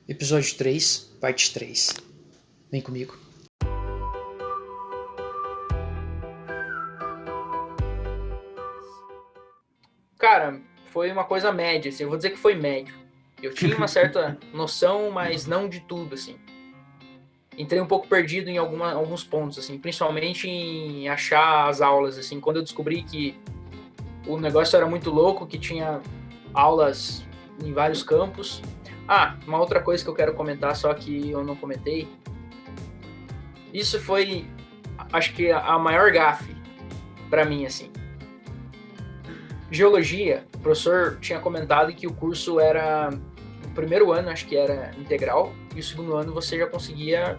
Episódio 3, parte 3. Vem comigo. Cara, foi uma coisa média, assim, eu vou dizer que foi médio. Eu tinha uma certa noção, mas não de tudo, assim. Entrei um pouco perdido em alguns pontos, assim, principalmente em achar as aulas, assim. Quando eu descobri que o negócio era muito louco, que tinha aulas em vários campos. Ah, uma outra coisa que eu quero comentar, só que eu não comentei. Isso foi, acho que a maior gafe para mim, assim. Geologia, o professor tinha comentado que o curso era, o primeiro ano acho que era integral, e o segundo ano você já conseguia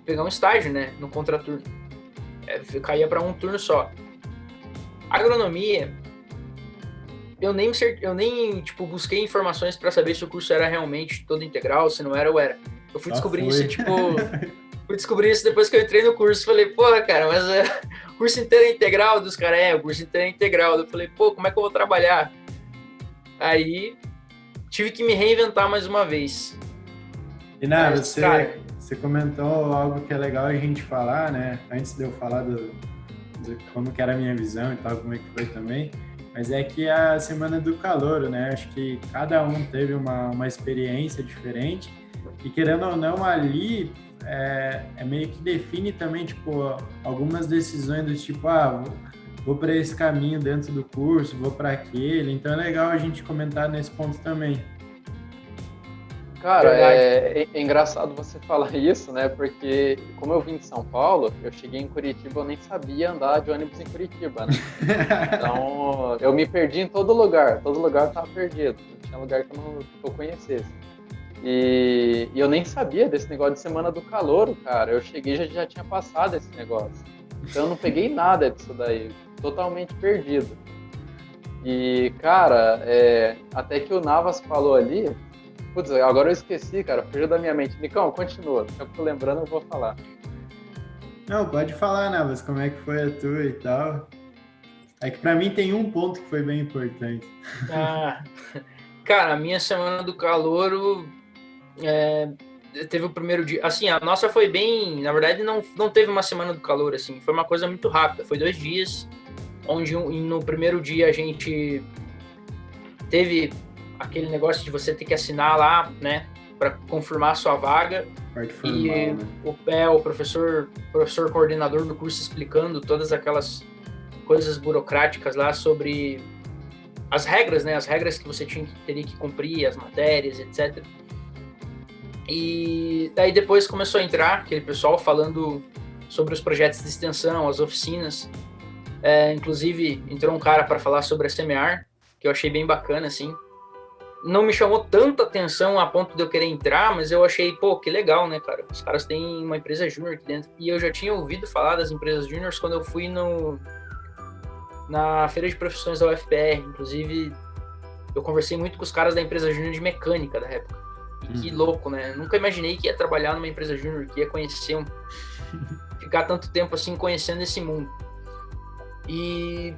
pegar um estágio, né, no contraturno. Caía para um turno só. Agronomia, eu nem tipo, busquei informações para saber se o curso era realmente todo integral, se não era, eu era. Eu fui descobrir isso, tipo, fui descobrir isso depois que eu entrei no curso. Falei, porra, cara, mas o curso inteiro é integral? Dos caras, o curso inteiro é integral. Eu falei, pô, como é que eu vou trabalhar? Aí tive que me reinventar mais uma vez. E você comentou algo que é legal a gente falar, né? Antes de eu falar de como que era a minha visão e tal, como é que foi também. Mas é que a Semana do Calouro, né? Acho que cada um teve uma experiência diferente. E querendo ou não, ali é meio que define também, tipo, algumas decisões do tipo, vou para esse caminho dentro do curso, vou para aquele. Então é legal a gente comentar nesse ponto também. Cara, é engraçado você falar isso, né? Porque como eu vim de São Paulo, eu cheguei em Curitiba, eu nem sabia andar de ônibus em Curitiba, né? Então, eu me perdi em todo lugar estava perdido. Não tinha lugar que eu conhecesse. E eu nem sabia desse negócio de Semana do Calouro, cara. Eu cheguei e já tinha passado esse negócio. Então, eu não peguei nada disso daí. Totalmente perdido. E, cara, até que o Navas falou ali... Putz, agora eu esqueci, cara. Fugiu da minha mente. Nicão, continua. Se eu tô lembrando, eu vou falar. Não, pode falar, Navas, como é que foi a tua e tal. É que pra mim tem um ponto que foi bem importante. Cara, a minha Semana do Calouro teve o primeiro dia. Assim, a nossa foi bem. Na verdade, não teve uma Semana do Calouro, assim. Foi uma coisa muito rápida. Foi 2 dias, onde no primeiro dia a gente teve aquele negócio de você ter que assinar lá, né, para confirmar a sua vaga. Parte formal, e né? o professor coordenador do curso explicando todas aquelas coisas burocráticas lá sobre as regras, né, as regras que você teria que cumprir, as matérias, etc. E daí depois começou a entrar aquele pessoal falando sobre os projetos de extensão, as oficinas. Inclusive entrou um cara para falar sobre a Semear, que eu achei bem bacana, assim. Não me chamou tanta atenção a ponto de eu querer entrar, mas eu achei, pô, que legal, né, cara? Os caras têm uma empresa júnior aqui dentro. E eu já tinha ouvido falar das empresas júniores quando eu fui na Feira de Profissões da UFPR. Inclusive, eu conversei muito com os caras da empresa júnior de mecânica da época. E que louco, né? Nunca imaginei que ia trabalhar numa empresa júnior, que ia conhecer ficar tanto tempo assim conhecendo esse mundo. E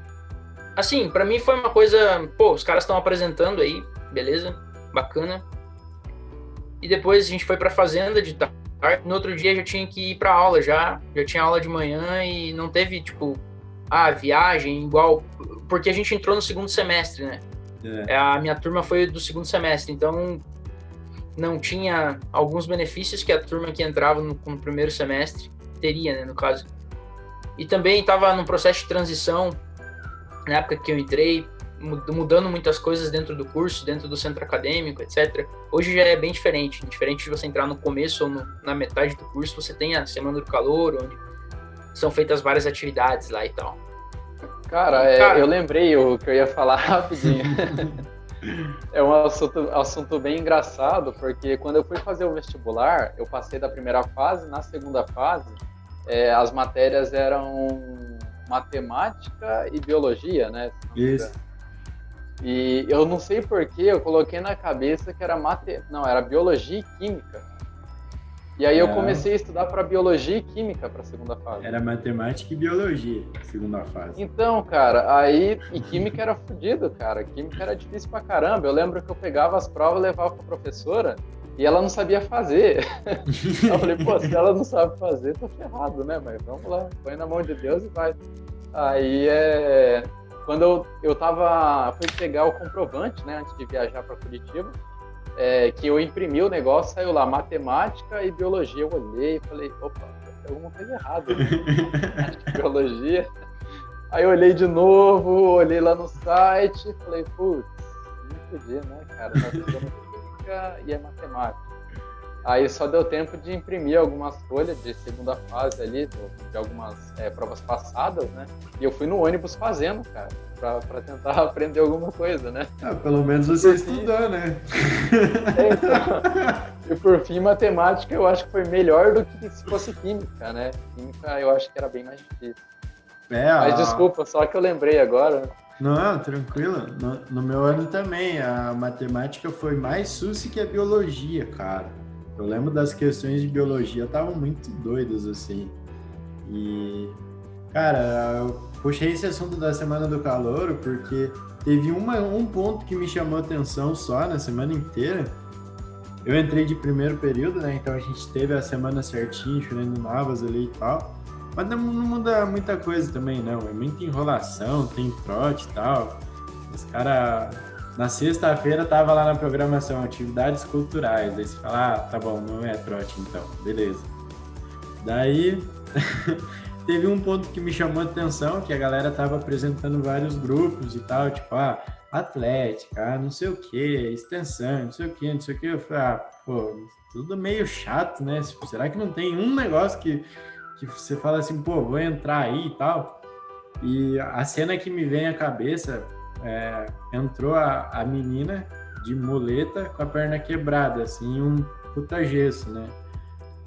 assim, pra mim foi uma coisa, pô, os caras estão apresentando aí, beleza, bacana. E depois a gente foi pra fazenda de tarde. No outro dia já tinha que ir pra aula, já tinha aula de manhã e não teve, tipo, viagem igual, porque a gente entrou no segundo semestre, né? A minha turma foi do segundo semestre, então não tinha alguns benefícios que a turma que entrava no primeiro semestre teria, né, no caso. E também estava num processo de transição, na época que eu entrei, mudando muitas coisas dentro do curso, dentro do centro acadêmico, etc. Hoje já é bem diferente. Diferente de você entrar no começo ou na metade do curso, você tem a Semana do Calouro, onde são feitas várias atividades lá e tal. Cara, eu lembrei o que eu ia falar rapidinho. É um assunto bem engraçado, porque quando eu fui fazer o vestibular, eu passei da primeira fase. Na segunda fase, as matérias eram matemática e biologia, né? Isso. E eu não sei porquê, eu coloquei na cabeça que era era biologia e química. E aí eu comecei a estudar para biologia e química para a segunda fase. Era matemática e biologia, segunda fase. Então, cara, e química era fodido, cara. Química era difícil pra caramba. Eu lembro que eu pegava as provas, levava pra professora e ela não sabia fazer. Eu falei, pô, se ela não sabe fazer, tô ferrado, né? Mas vamos lá, põe na mão de Deus e vai. Aí, quando eu fui pegar o comprovante, né, antes de viajar para Curitiba, que eu imprimi o negócio, saiu lá, matemática e biologia. Eu olhei e falei, opa, tem alguma coisa errada, né? Matemática e biologia. Aí eu olhei de novo, olhei lá no site, falei, putz, não podia, né, cara? Nós fizemos física e matemática. Aí só deu tempo de imprimir algumas folhas de segunda fase ali, de algumas provas passadas, né? E eu fui no ônibus fazendo, cara, pra tentar aprender alguma coisa, né? Pelo menos você estudou, né? Então, e por fim, matemática eu acho que foi melhor do que se fosse química, né? Química eu acho que era bem mais difícil. Mas desculpa, só que eu lembrei agora. Não, tranquilo. No meu ano também, a matemática foi mais susse que a biologia, cara. Eu lembro das questões de biologia, estavam muito doidas, assim. E, cara, eu puxei esse assunto da Semana do Calouro porque teve um ponto que me chamou a atenção só na semana inteira. Eu entrei de primeiro período, né? Então a gente teve a semana certinho, chovendo novas ali e tal. Mas não muda muita coisa também, não. É muita enrolação, tem trote e tal. Os caras... Na sexta-feira tava lá na programação, atividades culturais. Aí você fala, tá bom, não é trote então, beleza. Daí, teve um ponto que me chamou a atenção, que a galera tava apresentando vários grupos e tal, tipo, atlética, não sei o que, extensão, não sei o que. Eu falei, pô, tudo meio chato, né? Será que não tem um negócio que você fala assim, pô, vou entrar aí e tal? E a cena que me vem à cabeça... entrou a menina de muleta com a perna quebrada, assim, um puta gesso, né?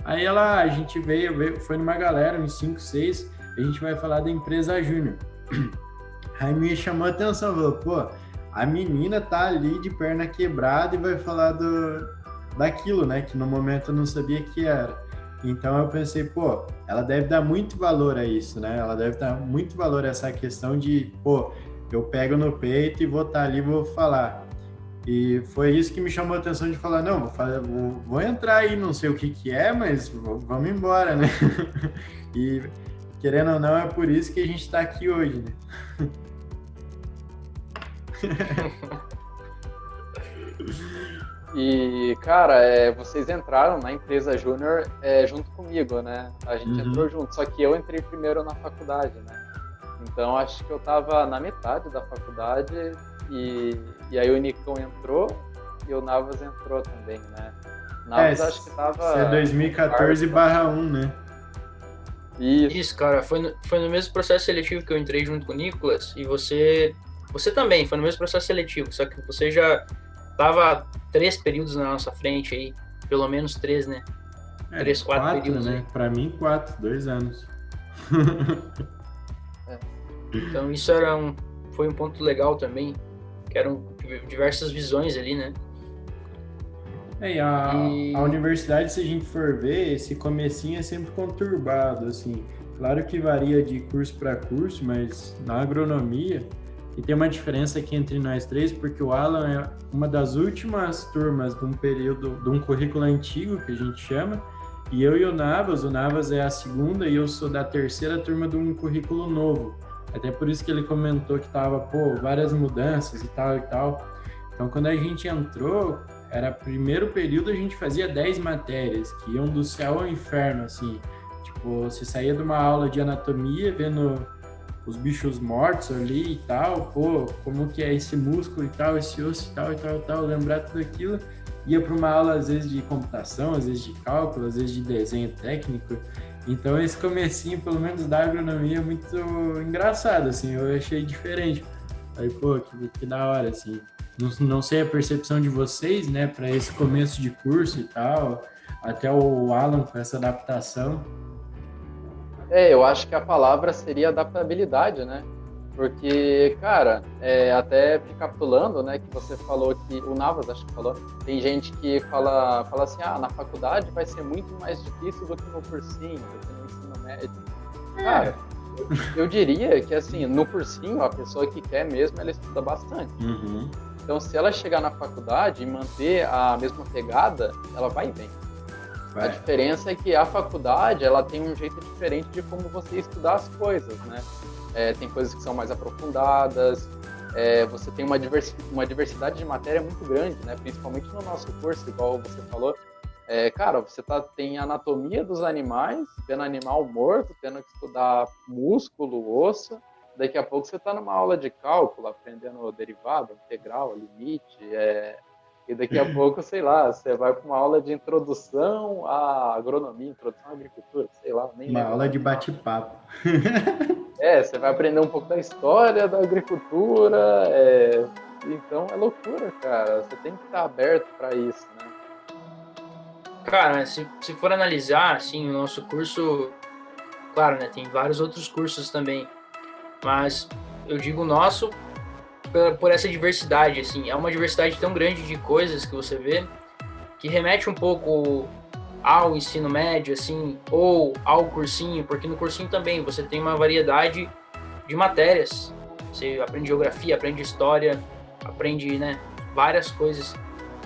Aí a gente veio, foi numa galera, uns 5, 6, a gente vai falar da empresa Júnior. Aí me chamou a atenção, falou, pô, a menina tá ali de perna quebrada e vai falar daquilo, né? Que no momento eu não sabia que era. Então eu pensei, pô, ela deve dar muito valor a isso, né? Ela deve dar muito valor a essa questão de, pô, eu pego no peito e vou estar ali e vou falar. E foi isso que me chamou a atenção de falar, não, vou entrar aí, não sei o que é, mas vamos embora, né? E, querendo ou não, é por isso que a gente está aqui hoje, né? E, cara, vocês entraram na empresa Júnior junto comigo, né? A gente entrou junto, só que eu entrei primeiro na faculdade, né? Então, acho que eu tava na metade da faculdade e aí o Nicão entrou e o Navas entrou também, né? Navas acho que tava... Isso é 2014/1, né? Isso, cara. Foi no mesmo processo seletivo que eu entrei junto com o Nicolas e você também, foi no mesmo processo seletivo, só que você já tava 3 períodos na nossa frente aí, pelo menos 3, né? 3, 4 períodos, né? Aí. Pra mim, 4, 2 anos. Então isso foi um ponto legal também, que eram diversas visões ali, né? A universidade, se a gente for ver, esse comecinho é sempre conturbado, assim. Claro que varia de curso para curso, mas na agronomia, e tem uma diferença aqui entre nós três, porque o Alan é uma das últimas turmas de um currículo antigo, que a gente chama, e eu e o Navas é a segunda e eu sou da terceira turma de um currículo novo. Até por isso que ele comentou que tava, várias mudanças e tal e tal. Então, quando a gente entrou, era primeiro período, a gente fazia 10 matérias, que iam do céu ao inferno, assim. Tipo, você saía de uma aula de anatomia, vendo os bichos mortos ali e tal, como que é esse músculo e tal, esse osso e tal, lembrar tudo aquilo. Ia para uma aula, às vezes, de computação, às vezes de cálculo, às vezes de desenho técnico. Então, esse comecinho, pelo menos da agronomia, é muito engraçado, assim, eu achei diferente. Aí, que da hora, assim. Não sei a percepção de vocês, né, para esse começo de curso e tal, até o Alan com essa adaptação. Eu acho que a palavra seria adaptabilidade, né? Porque, cara, até recapitulando, né, que você falou que, o Navas acho que falou, tem gente que fala assim, na faculdade vai ser muito mais difícil do que no cursinho, do que no ensino médio. Cara, eu diria que, assim, no cursinho, a pessoa que quer mesmo, ela estuda bastante. Uhum. Então, se ela chegar na faculdade e manter a mesma pegada, ela vai bem. A diferença é que a faculdade, ela tem um jeito diferente de como você estudar as coisas, né? Tem coisas que são mais aprofundadas, você tem uma diversidade de matéria muito grande, né? Principalmente no nosso curso, igual você falou. Cara, você tem anatomia dos animais, vendo animal morto, tendo que estudar músculo, osso. Daqui a pouco você está numa aula de cálculo, aprendendo derivada, integral, limite. E daqui a pouco, sei lá, você vai para uma aula de introdução à agronomia, introdução à agricultura, sei lá. Nem uma lembro. Aula de bate-papo. Você vai aprender um pouco da história da agricultura. Então é loucura, cara. Você tem que estar aberto para isso, né? Cara, se for analisar, assim, o nosso curso, claro, né, tem vários outros cursos também, mas eu digo nosso por essa diversidade, assim, é uma diversidade tão grande de coisas que você vê, que remete um pouco ao ensino médio, assim, ou ao cursinho, porque no cursinho também você tem uma variedade de matérias, você aprende geografia, aprende história, aprende, né, várias coisas.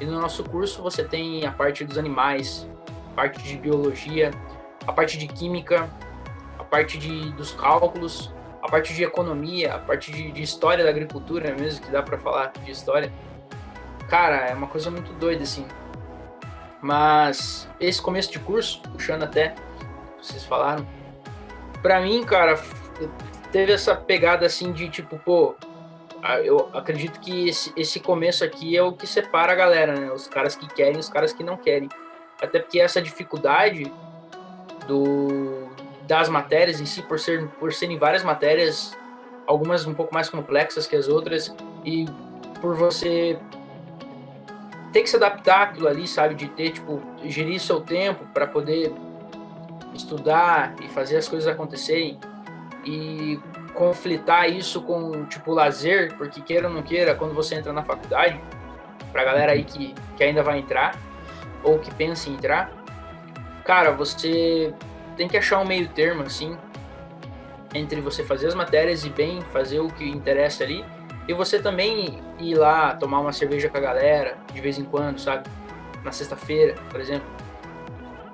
E no nosso curso você tem a parte dos animais, a parte de biologia, a parte de química, a parte dos cálculos, a parte de economia, a parte de história da agricultura mesmo, que dá para falar de história. Cara, é uma coisa muito doida, assim. Mas esse começo de curso, puxando até, vocês falaram, pra mim, cara, teve essa pegada assim de tipo, pô, eu acredito que esse começo aqui é o que separa a galera, né? Os caras que querem e os caras que não querem. Até porque essa dificuldade das matérias em si, por serem várias matérias, algumas um pouco mais complexas que as outras, e por você ter que se adaptar àquilo ali, sabe? De ter, tipo, gerir seu tempo para poder estudar e fazer as coisas acontecerem. E conflitar isso com, tipo, lazer, porque queira ou não queira, quando você entra na faculdade, pra galera aí que ainda vai entrar, ou que pensa em entrar, cara, você tem que achar um meio termo, assim, entre você fazer as matérias e bem fazer o que interessa ali, e você também ir lá tomar uma cerveja com a galera, de vez em quando, sabe? Na sexta-feira, por exemplo.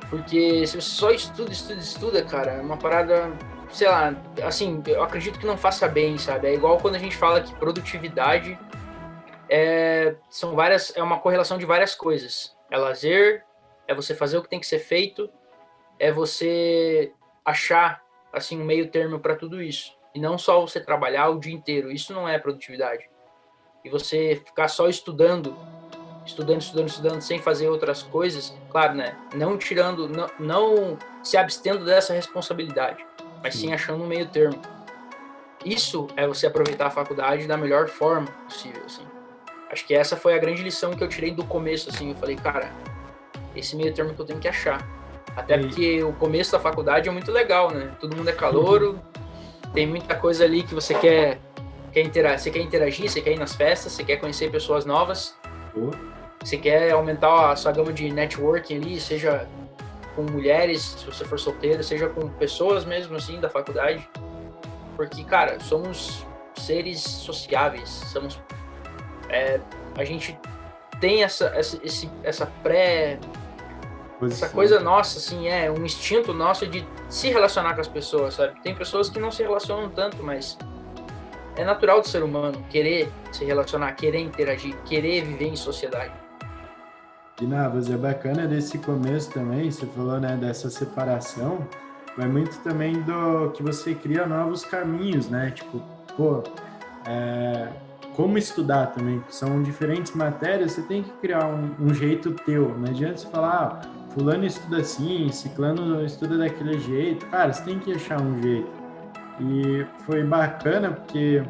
Porque se você só estuda, cara, é uma parada, sei lá, assim, eu acredito que não faça bem, sabe? É igual quando a gente fala que produtividade é uma correlação de várias coisas. É lazer, é você fazer o que tem que ser feito, é você achar, assim, um meio termo para tudo isso. E não só você trabalhar o dia inteiro. Isso não é produtividade. E você ficar só estudando, sem fazer outras coisas, claro, né? Não se abstendo dessa responsabilidade, mas sim achando um meio termo. Isso é você aproveitar a faculdade da melhor forma possível, assim. Acho que essa foi a grande lição que eu tirei do começo, assim. Eu falei, cara, esse meio termo que eu tenho que achar. Até porque o começo da faculdade é muito legal, né? Todo mundo é calouro, tem muita coisa ali que você quer interagir, você quer ir nas festas, você quer conhecer pessoas novas, você quer aumentar a sua gama de networking ali, seja com mulheres, se você for solteiro, seja com pessoas mesmo assim da faculdade, porque, cara, somos seres sociáveis, a gente tem essa coisa nossa, assim, um instinto nosso de se relacionar com as pessoas, sabe? Tem pessoas que não se relacionam tanto, mas é natural do ser humano querer se relacionar, querer interagir, querer viver em sociedade. E Navas, é bacana desse começo também, você falou, né, dessa separação, vai muito também do que você cria novos caminhos, né? Tipo, como estudar também, são diferentes matérias, você tem que criar um jeito teu, não adianta você falar, fulano estuda assim, ciclano estuda daquele jeito, cara, você tem que achar um jeito. E foi bacana porque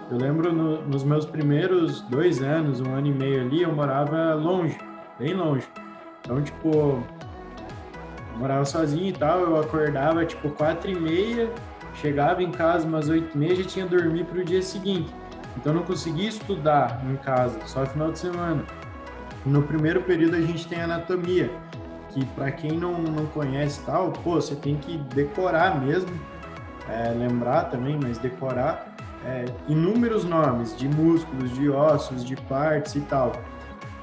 eu lembro nos meus primeiros 2 anos, 1 ano e meio ali, eu morava longe, bem longe. Então, tipo, eu morava sozinho e tal, eu acordava tipo 4h30, chegava em casa umas 8h30, já tinha dormir para o dia seguinte. Então eu não conseguia estudar em casa, só no final de semana. No primeiro período a gente tem anatomia, que para quem não conhece tal, você tem que decorar mesmo, lembrar também, mas decorar inúmeros nomes de músculos, de ossos, de partes e tal.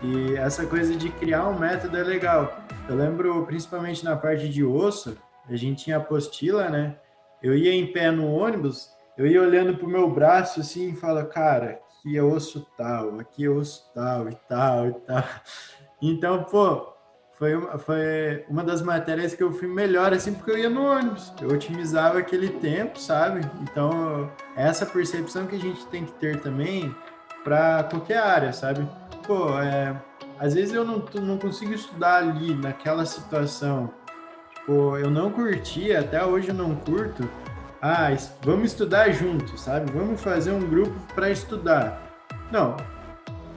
E essa coisa de criar um método é legal. Eu lembro, principalmente na parte de osso, a gente tinha apostila, né? Eu ia em pé no ônibus, eu ia olhando pro meu braço assim e falo, cara, aqui é osso tal, aqui é osso tal e tal e tal. Então, pô, foi uma das matérias que eu fui melhor, assim, porque eu ia no ônibus. Eu otimizava aquele tempo, sabe? Então, essa percepção que a gente tem que ter também para qualquer área, sabe? Pô, às vezes eu não consigo estudar ali, naquela situação. Tipo, eu não curtia, até hoje eu não curto. Ah, vamos estudar juntos, sabe? Vamos fazer um grupo para estudar. Não,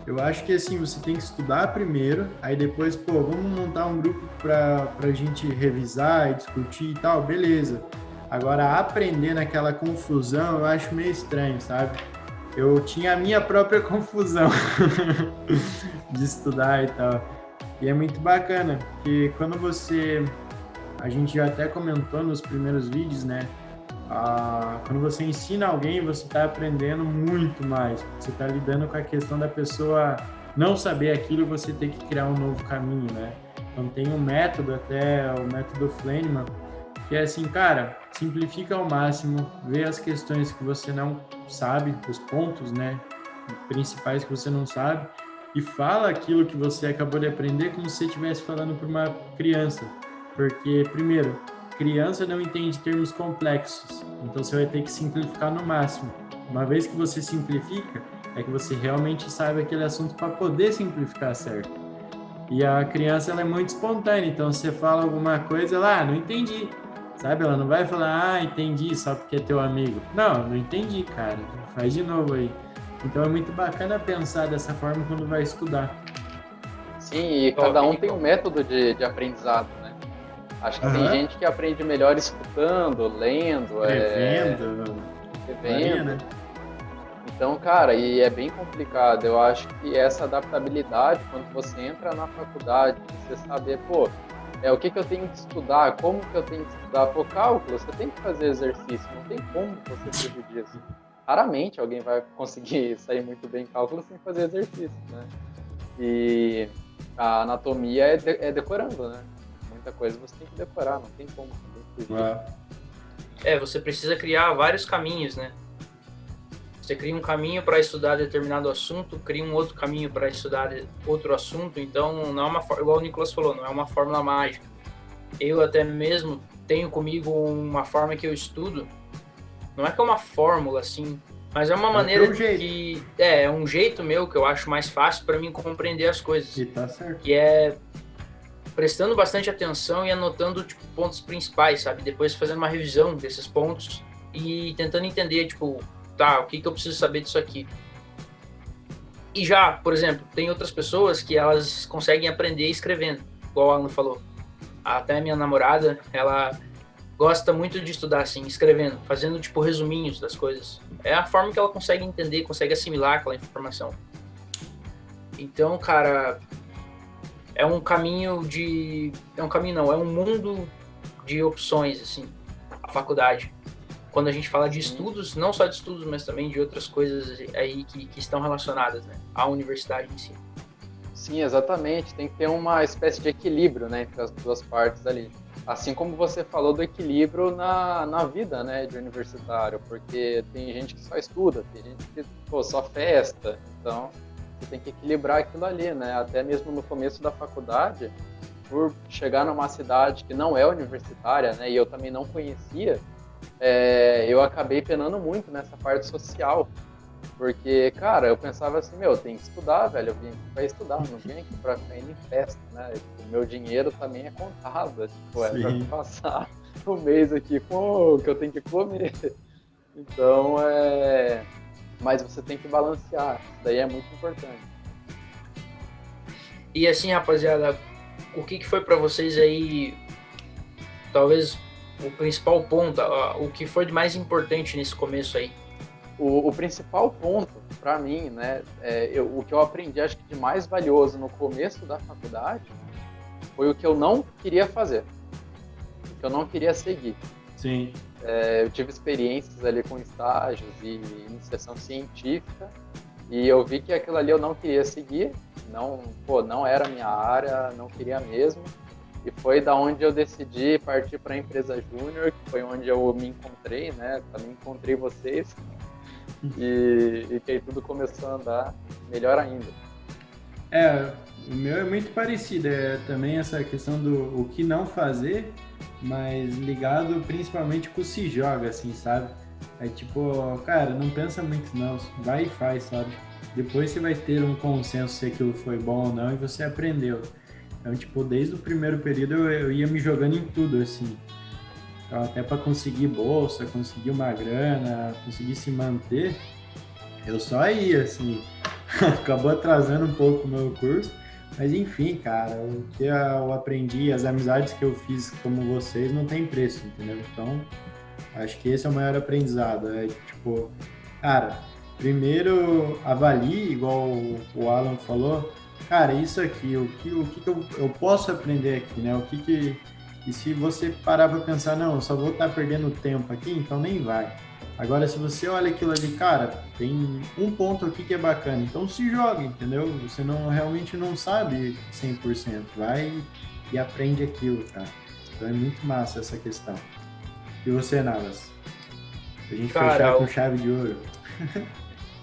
eu acho que assim, você tem que estudar primeiro, aí depois, pô, vamos montar um grupo para a gente revisar e discutir e tal, beleza. Agora, aprender naquela confusão, eu acho meio estranho, sabe? Eu tinha a minha própria confusão de estudar e tal. E é muito bacana, porque quando a gente já até comentou nos primeiros vídeos, né? Quando você ensina alguém, você está aprendendo muito mais. Você está lidando com a questão da pessoa não saber aquilo, você ter que criar um novo caminho, né? Então tem um método, até o método Flanagan, que é assim, cara, simplifica ao máximo, vê as questões que você não sabe, os pontos, né, principais que você não sabe, e fala aquilo que você acabou de aprender como se você estivesse falando para uma criança. Porque, primeiro, criança não entende termos complexos, então você vai ter que simplificar no máximo. Uma vez que você simplifica, é que você realmente sabe aquele assunto para poder simplificar certo. E a criança, ela é muito espontânea, então você fala alguma coisa, ela, não entendi, sabe? Ela não vai falar, entendi, só porque é teu amigo. Não entendi, cara, faz de novo aí. Então é muito bacana pensar dessa forma quando vai estudar. Sim, e cada um tem um método de aprendizado, né? Acho que tem gente que aprende melhor escutando, lendo, revendo. Né? Então, cara, e é bem complicado. Eu acho que essa adaptabilidade, quando você entra na faculdade, você saber, pô, o que eu tenho que estudar, como que eu tenho que estudar. Pô, cálculo, você tem que fazer exercício, não tem como você fugir disso. Raramente alguém vai conseguir sair muito bem em cálculo sem fazer exercício, né? E a anatomia é decorando, né? Muita coisa você tem que decorar, não tem como fugir. Você precisa criar vários caminhos, né? Você cria um caminho para estudar determinado assunto, cria um outro caminho para estudar outro assunto, então não é uma forma, igual o Nicolas falou, não é uma fórmula mágica. Eu até mesmo tenho comigo uma forma que eu estudo, não é que é uma fórmula assim, mas é uma maneira que é um jeito meu que eu acho mais fácil para mim compreender as coisas. E tá certo. Que é prestando bastante atenção e anotando tipo pontos principais, sabe? Depois fazendo uma revisão desses pontos e tentando entender, tipo, tá, o que eu preciso saber disso aqui. E já, por exemplo, tem outras pessoas que elas conseguem aprender escrevendo, igual o Alan falou. Até a minha namorada, ela gosta muito de estudar assim, escrevendo, fazendo tipo resuminhos das coisas. É a forma que ela consegue entender, consegue assimilar aquela informação. Então, cara, é um mundo de opções, assim, a faculdade. Quando a gente fala de estudos, não só de estudos, mas também de outras coisas aí que estão relacionadas, né, à universidade em si. Sim, exatamente. Tem que ter uma espécie de equilíbrio, né, entre as duas partes ali. Assim como você falou do equilíbrio na vida, né, de universitário, porque tem gente que só estuda, tem gente que só festa, então você tem que equilibrar aquilo ali, né, até mesmo no começo da faculdade, por chegar numa cidade que não é universitária, né, e eu também não conhecia, eu acabei penando muito nessa parte social, porque, cara, eu pensava assim, eu tenho que estudar, velho, eu vim aqui pra estudar, não vim aqui pra ficar indo em festa, né, o meu dinheiro também é contado, tipo, pra passar o mês aqui com o que eu tenho que comer, então, mas você tem que balancear, isso daí é muito importante. E assim, rapaziada, o que foi pra vocês aí, talvez o principal ponto, o que foi de mais importante nesse começo aí? O principal ponto, para mim, né, o que eu aprendi, acho que de mais valioso no começo da faculdade, foi o que eu não queria fazer, o que eu não queria seguir. Sim. eu tive experiências ali com estágios e iniciação científica, e eu vi que aquilo ali eu não queria seguir, não era a minha área, não queria mesmo, e foi da onde eu decidi partir para a empresa júnior, que foi onde eu me encontrei, né? Também encontrei vocês, e que aí tudo começou a andar melhor ainda. O meu é muito parecido, também essa questão do o que não fazer, mas ligado principalmente com o se joga, assim, sabe? É tipo, cara, não pensa muito não, vai e faz, sabe? Depois você vai ter um consenso se aquilo foi bom ou não e você aprendeu. Então, tipo, desde o primeiro período eu ia me jogando em tudo, assim. Então, até para conseguir bolsa, conseguir uma grana, conseguir se manter, eu só ia, assim. Acabou atrasando um pouco o meu curso, mas enfim, cara, o que eu aprendi, as amizades que eu fiz como vocês não tem preço, entendeu? Então, acho que esse é o maior aprendizado. É tipo, cara, primeiro avalie, igual o Alan falou, cara, isso aqui, o que eu posso aprender aqui, né? E se você parar para pensar, não, eu só vou estar perdendo tempo aqui, então nem vai. Agora, se você olha aquilo ali, cara, tem um ponto aqui que é bacana, então se joga, entendeu? Você realmente não sabe 100%, vai e aprende aquilo, cara. Então é muito massa essa questão. E você, Navas? Pra gente fechar com chave de ouro.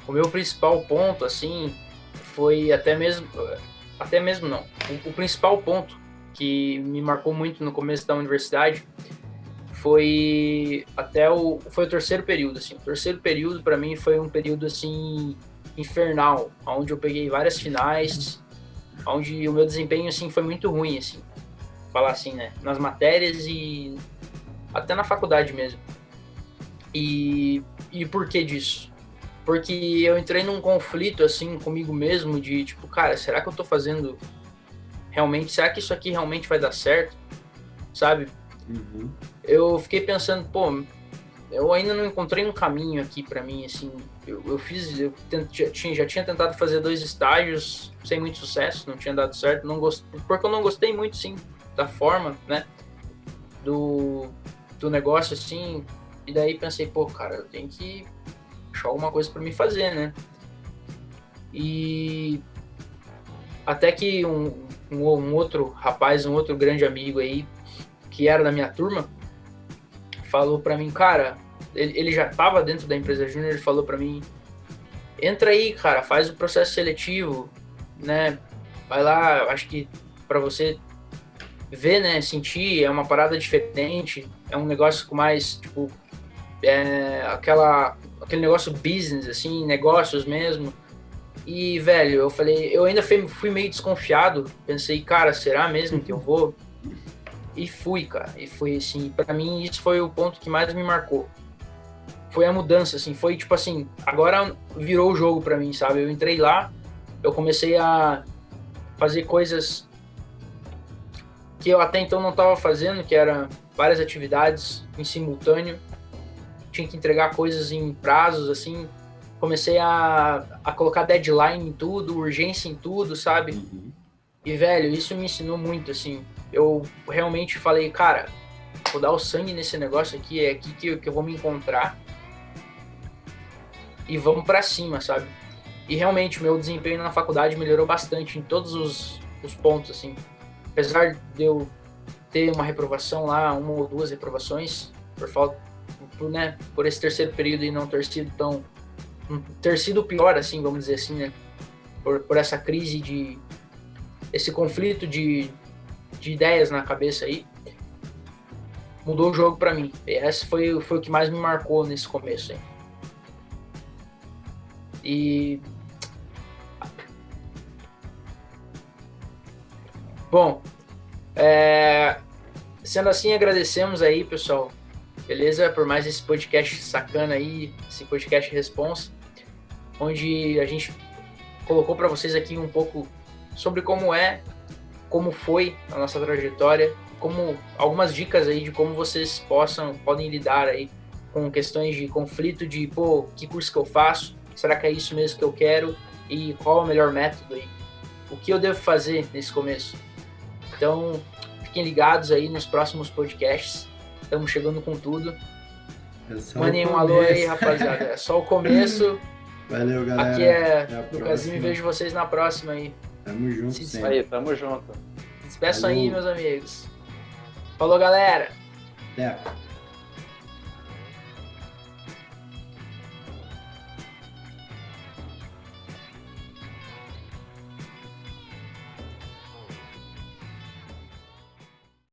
O meu principal ponto, assim, foi até mesmo não. O principal ponto que me marcou muito no começo da universidade foi o terceiro período, assim. O terceiro período, para mim, foi um período, assim, infernal, onde eu peguei várias finais, onde o meu desempenho, assim, foi muito ruim, assim, falar assim, né, nas matérias e até na faculdade mesmo. E por que disso? Porque eu entrei num conflito, assim, comigo mesmo, de, tipo, cara, será que eu tô fazendo realmente, será que isso aqui realmente vai dar certo, sabe? Uhum. Eu fiquei pensando, pô, eu ainda não encontrei um caminho aqui pra mim, assim, já tinha tentado fazer 2 estágios sem muito sucesso, não tinha dado certo, porque eu não gostei muito, sim, da forma, né, do negócio, assim, e daí pensei, pô, cara, eu tenho que achar alguma coisa pra me fazer, né, e até que um outro rapaz, um outro grande amigo aí, que era da minha turma, falou pra mim, cara, ele já tava dentro da empresa júnior, ele falou pra mim, entra aí, cara, faz o processo seletivo, né, vai lá, acho que pra você ver, né, sentir, é uma parada diferente, é um negócio com mais, tipo, aquele negócio business, assim, negócios mesmo. E, velho, eu falei, eu ainda fui meio desconfiado, pensei, cara, será mesmo que eu vou? E fui, cara, e foi assim, pra mim isso foi o ponto que mais me marcou. Foi a mudança, assim, foi tipo assim, agora virou o jogo pra mim, sabe? Eu entrei lá, eu comecei a fazer coisas que eu até então não estava fazendo, que eram várias atividades em simultâneo, tinha que entregar coisas em prazos, assim, comecei a colocar deadline em tudo, urgência em tudo, sabe? Uhum. E, velho, isso me ensinou muito, assim. Eu realmente falei, cara, vou dar o sangue nesse negócio aqui, é aqui que eu vou me encontrar. E vamos pra cima, sabe? E realmente, o meu desempenho na faculdade melhorou bastante em todos os pontos, assim. Apesar de eu ter uma reprovação lá, 1 ou 2 reprovações, por esse terceiro período e não ter sido pior, assim, vamos dizer assim, né? Por essa crise esse conflito de ideias na cabeça aí, mudou o jogo pra mim. E esse foi o que mais me marcou nesse começo aí. E... Bom, sendo assim, agradecemos aí, pessoal, beleza? Por mais esse podcast sacana aí, esse podcast Responsa, onde a gente colocou para vocês aqui um pouco sobre como foi a nossa trajetória, algumas dicas aí de como vocês podem lidar aí com questões de conflito, de, pô, que curso que eu faço? Será que é isso mesmo que eu quero? E qual é o melhor método aí? O que eu devo fazer nesse começo? Então, fiquem ligados aí nos próximos podcasts. Estamos chegando com tudo. É só Mandem o um alô aí, começo. rapaziada. É só o começo. Valeu, galera. Aqui é Até a Lucasinho e próxima. vejo vocês na próxima aí. Tamo junto Se Isso sempre. aí, tamo junto. Despeçam Falou. aí, meus amigos. Falou, galera. Até.